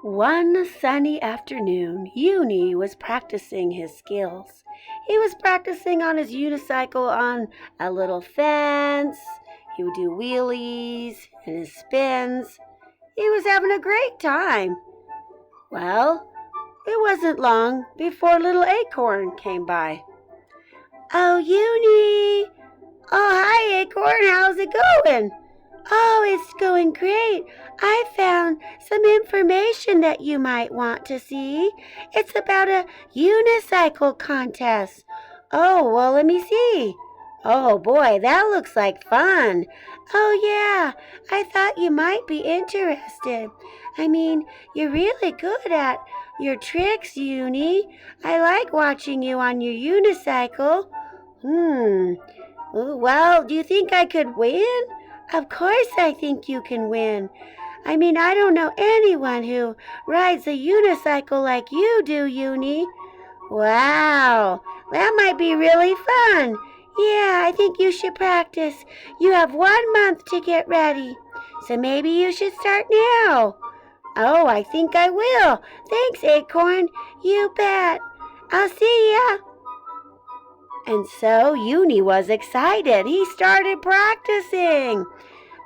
One sunny afternoon, Uni was practicing his skills. He was practicing on his unicycle on a little fence. He would do wheelies and his spins. He was having a great time. Well, it wasn't long before little Acorn came by. "Oh, Uni! Oh, hi, Acorn. How's it going?" "Oh, it's going great. I found some information that you might want to see. It's about a unicycle contest." "Oh, well, let me see." "Oh, boy, that looks like fun." "Oh, yeah, I thought you might be interested. I mean, you're really good at your tricks, Uni. I like watching you on your unicycle." Well, do you think I could win?" "Of course I think you can win. I mean, I don't know anyone who rides a unicycle like you do, Uni." "Wow, that might be really fun." "Yeah, I think you should practice. You have 1 month to get ready. So maybe you should start now." "Oh, I think I will. Thanks, Acorn. You bet. I'll see ya." And so Uni was excited. He started practicing.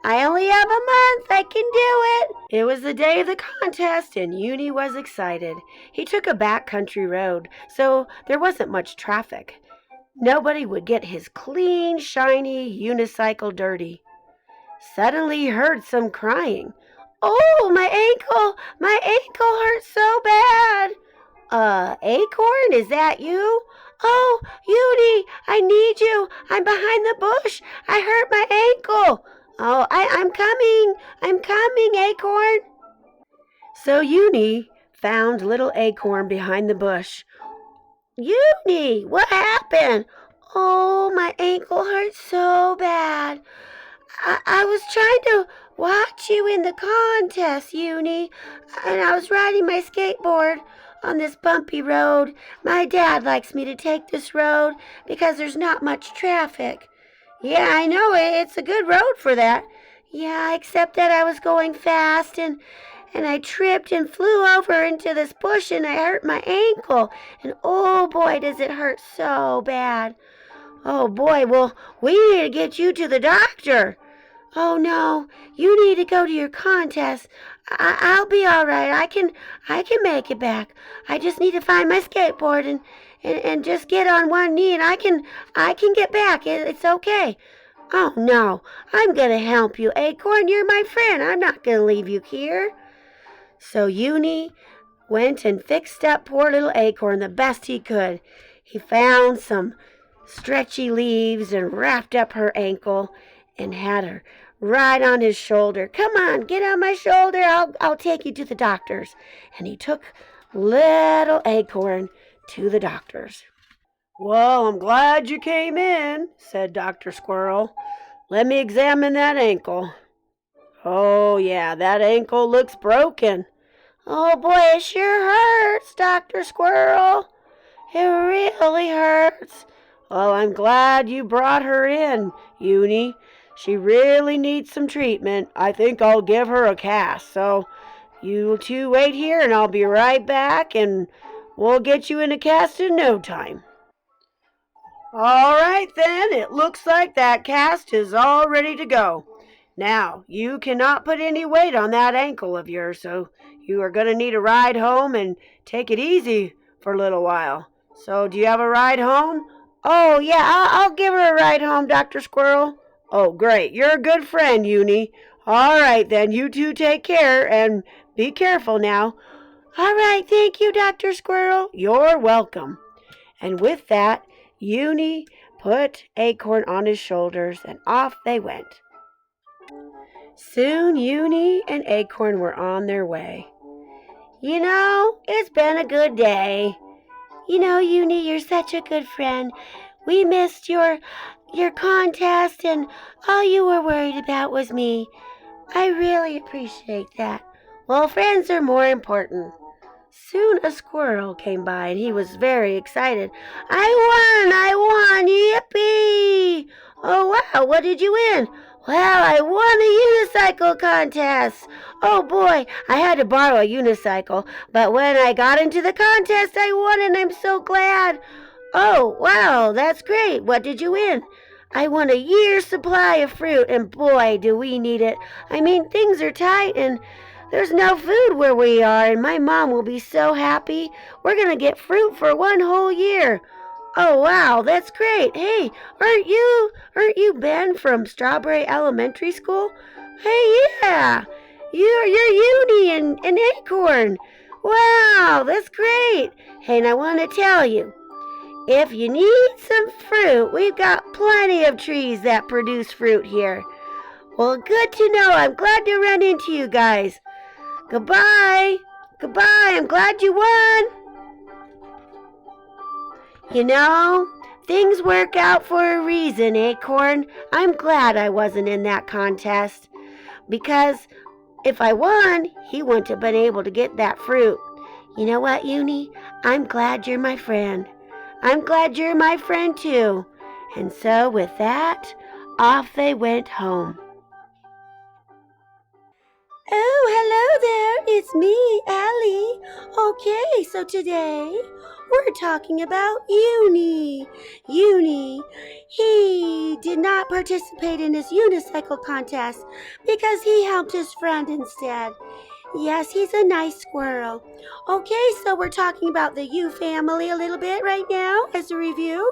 "I only have a month. I can do it." It was the day of the contest, and Uni was excited. He took a backcountry road, so there wasn't much traffic. Nobody would get his clean, shiny unicycle dirty. Suddenly he heard some crying. "Oh, my ankle! My ankle hurts so bad." Acorn, is that you?" "Oh, Uni, I need you. I'm behind the bush. I hurt my ankle." "Oh, I'm coming. I'm coming, Acorn." So Uni found little Acorn behind the bush. "Uni, what happened?" "Oh, my ankle hurts so bad. I was trying to watch you in the contest, Uni, and I was riding my skateboard on this bumpy road. My dad likes me to take this road because there's not much traffic." "Yeah, I know. It's a good road for that." "Yeah, except that I was going fast and I tripped and flew over into this bush and I hurt my ankle. And oh boy, does it hurt so bad." "Oh boy, well, we need to get you to the doctor." "Oh no, you need to go to your contest. I'll be all right. I can make it back. I just need to find my skateboard and just get on one knee and I can get back. It's okay." "Oh no, I'm gonna help you, Acorn. You're my friend. I'm not gonna leave you here." So Uni went and fixed up poor little Acorn the best he could. He found some stretchy leaves and wrapped up her ankle and had her right on his shoulder. "Come on, get on my shoulder. I'll take you to the doctor's." And he took little Acorn to the doctor's. "Well, I'm glad you came in," said Dr. Squirrel. "Let me examine that ankle." "Oh, yeah, that ankle looks broken." "Oh, boy, it sure hurts, Dr. Squirrel. It really hurts." "Well, I'm glad you brought her in, Uni. She really needs some treatment. I think I'll give her a cast. So you two wait here and I'll be right back and we'll get you in a cast in no time." "All right then, it looks like that cast is all ready to go. Now, you cannot put any weight on that ankle of yours, so you are going to need a ride home and take it easy for a little while. So do you have a ride home?" "Oh, yeah, I'll give her a ride home, Dr. Squirrel." "Oh, great. You're a good friend, Uni. All right, then, you two take care, and be careful now." "All right, thank you, Dr. Squirrel." "You're welcome." And with that, Uni put Acorn on his shoulders, and off they went. Soon Uni and Acorn were on their way. "You know, it's been a good day." "You know, Uni, you're such a good friend. We missed your contest, and all you were worried about was me. I really appreciate that." "Well, friends are more important." Soon a squirrel came by, and he was very excited. I won! Yippee!" "Oh, wow, what did you win?" Well, I won a unicycle contest. Oh boy, I had to borrow a unicycle, but when I got into the contest, I won and I'm so glad. Oh, wow, that's great. What did you win? I won a year's supply of fruit, and boy, do we need it. I mean, things are tight, and there's no food where we are, and my mom will be so happy. We're going to get fruit for one whole year. Oh, wow, that's great. Hey, aren't you Ben from Strawberry Elementary School? Hey, yeah, you're Uni and Acorn. Wow, that's great. Hey, and I want to tell you, if you need some fruit, we've got plenty of trees that produce fruit here. Well, good to know. I'm glad to run into you guys. Goodbye. Goodbye. I'm glad you won. You know, things work out for a reason, Acorn. I'm glad I wasn't in that contest. Because if I won, he wouldn't have been able to get that fruit. You know what, Uni? I'm glad you're my friend. I'm glad you're my friend too. And so with that, off they went home. Oh, hello there. It's me, Ellie. Okay, so today we're talking about Uni. Uni, he did not participate in his unicycle contest because he helped his friend instead. Yes, he's a nice squirrel. Okay, so we're talking about the U family a little bit right now as a review.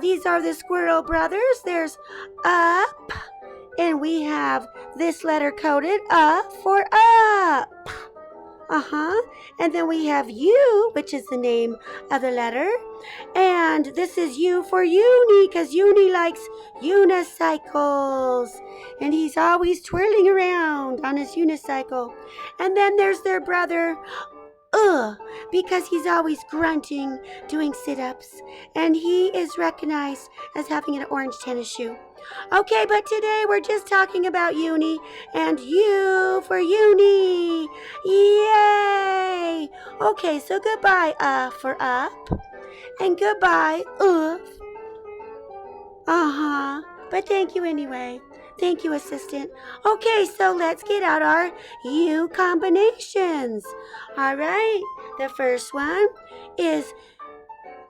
These are the squirrel brothers. There's Up, and we have this letter coded up for up. And then we have U, which is the name of the letter. And this is U for Uni, because Uni likes unicycles. And he's always twirling around on his unicycle. And then there's their brother, because he's always grunting, doing sit-ups. And he is recognized as having an orange tennis shoe. Okay, but today we're just talking about Uni, and U for Uni. Yay! Okay, so goodbye, for up, and goodbye, but thank you anyway. Thank you, assistant. Okay, so let's get out our U combinations. All right, the first one is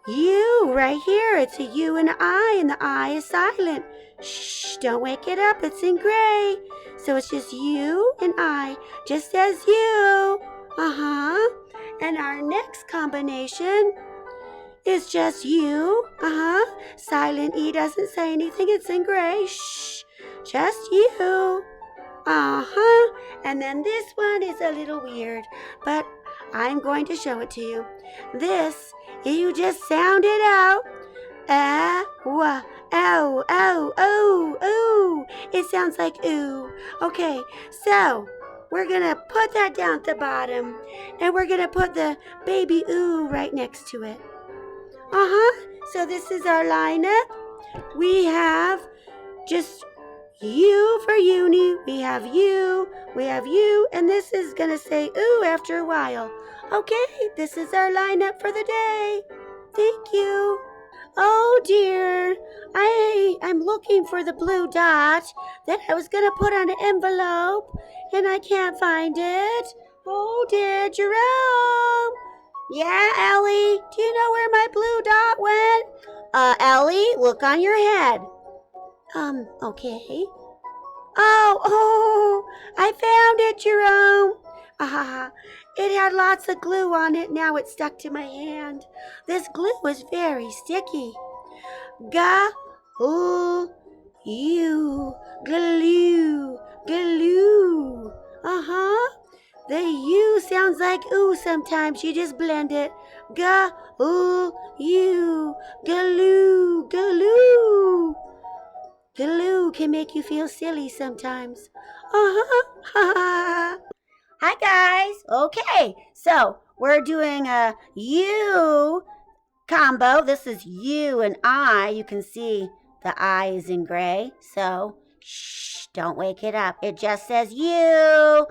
U right here. It's a U and an the I is silent. Shh, don't wake it up. It's in gray. So it's just U and I, just as U. And our next combination is just U. Silent E doesn't say anything. It's in gray. Shh, just U. And then this one is a little weird, but I'm going to show it to you. This, you just sound it out. Ow, ow, oh, ooh. It sounds like ooh. Okay, so we're going to put that down at the bottom, and we're going to put the baby ooh right next to it. So this is our lineup. We have just U for Uni, we have U, and this is going to say ooh after a while. Okay, this is our lineup for the day. Thank you. Oh dear, I'm looking for the blue dot that I was going to put on an envelope, and I can't find it. Oh dear, Jerome. Yeah, Ellie, do you know where my blue dot went? Ellie, look on your head. Okay. Oh, I found it, Jerome. It had lots of glue on it. Now it's stuck to my hand. This glue is very sticky. You, glue. The U sounds like ooh sometimes. You just blend it. You, glue. Glue can make you feel silly sometimes. Hi guys. Okay, so we're doing a U combo. This is U and I. You can see the I is in gray. So shh, don't wake it up. It just says U,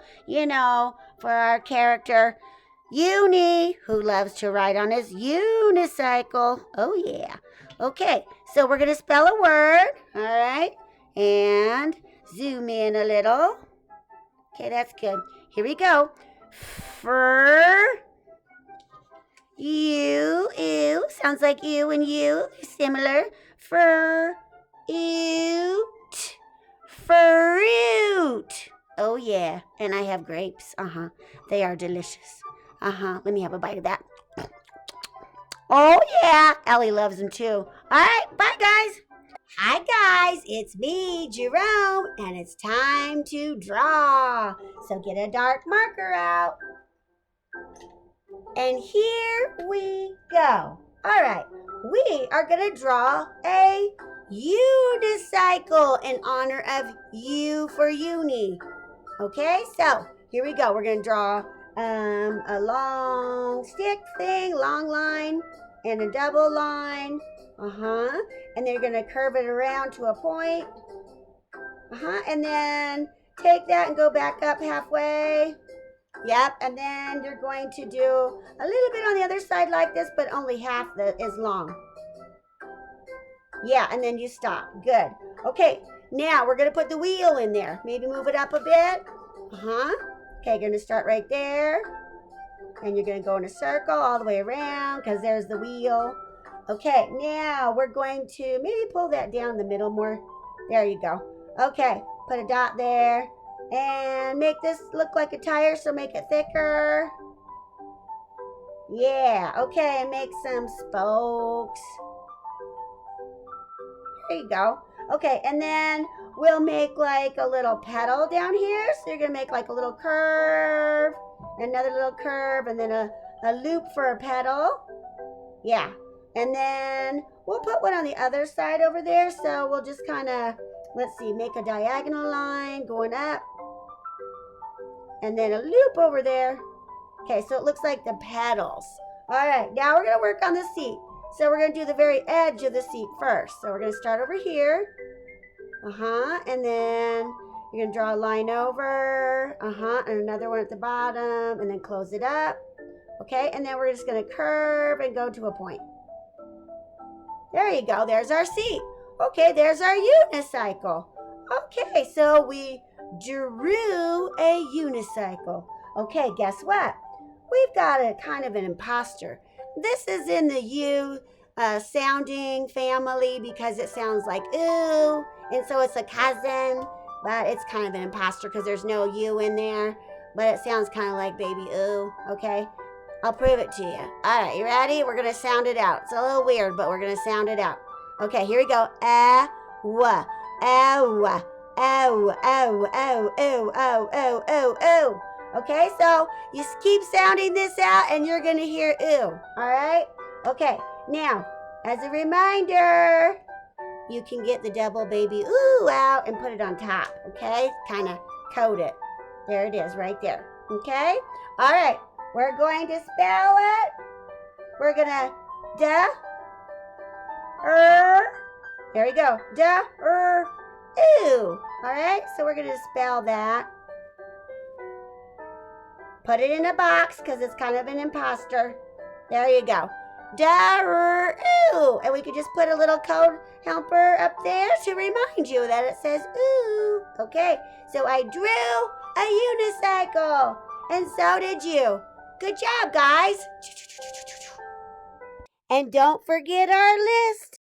for our character Uni, who loves to ride on his unicycle. Oh yeah. Okay, so we're going to spell a word, all right? And zoom in a little. Okay, that's good. Here we go. Fur. You, ew. Sounds like you and you. They're similar. Fur. Ew-t. Fruit. Oh, yeah. And I have grapes. They are delicious. Let me have a bite of that. Oh, yeah. Ellie loves them too. All right. Bye, guys. Hi, guys. It's me, Jerome, and it's time to draw. So get a dark marker out. And here we go. All right. We are going to draw a unicycle in honor of U for Uni. Okay, so here we go. We're going to draw a long stick thing, long line, and a double line. And then you're going to curve it around to a point. And then take that and go back up halfway. Yep, and then you're going to do a little bit on the other side like this, but only half is long. Yeah, and then you stop. Good. Okay, now we're going to put the wheel in there. Maybe move it up a bit. Okay, you're going to start right there. And you're going to go in a circle all the way around because there's the wheel. Okay, now we're going to maybe pull that down the middle more. There you go. Okay, put a dot there. And make this look like a tire, so make it thicker. Yeah, okay, make some spokes. There you go. Okay, and then we'll make like a little pedal down here. So you're going to make like a little curve, another little curve, and then a loop for a pedal. Yeah, and then we'll put one on the other side over there. So we'll just kind of, let's see, make a diagonal line going up. And then a loop over there. Okay, so it looks like the pedals. All right, now we're going to work on the seat. So we're going to do the very edge of the seat first. So we're going to start over here. And then you're going to draw a line over. And another one at the bottom. And then close it up. Okay, and then we're just going to curve and go to a point. There you go. There's our seat. Okay, there's our unicycle. Okay, so we drew a unicycle. Okay, guess what? We've got a kind of an imposter. This is in the U sounding family because it sounds like ooh, and so it's a cousin, but it's kind of an imposter because there's no U in there, but it sounds kind of like baby ooh, okay? I'll prove it to you. All right, you ready? We're going to sound it out. It's a little weird, but we're going to sound it out. Okay, here we go. Wa, wa. Oh, oh, oh, oh, oh, oh, oh, oh. Okay, so you keep sounding this out and you're going to hear ooh. All right? Okay, now, as a reminder, you can get the double baby ooh out and put it on top. Okay? Kind of coat it. There it is right there. Okay? All right, we're going to spell it. We're going to there we go. Ooh. All right, so we're going to spell that. Put it in a box because it's kind of an imposter. There you go. Ooh. And we could just put a little code helper up there to remind you that it says ooh. Okay, so I drew a unicycle. And so did you. Good job, guys. And don't forget our list.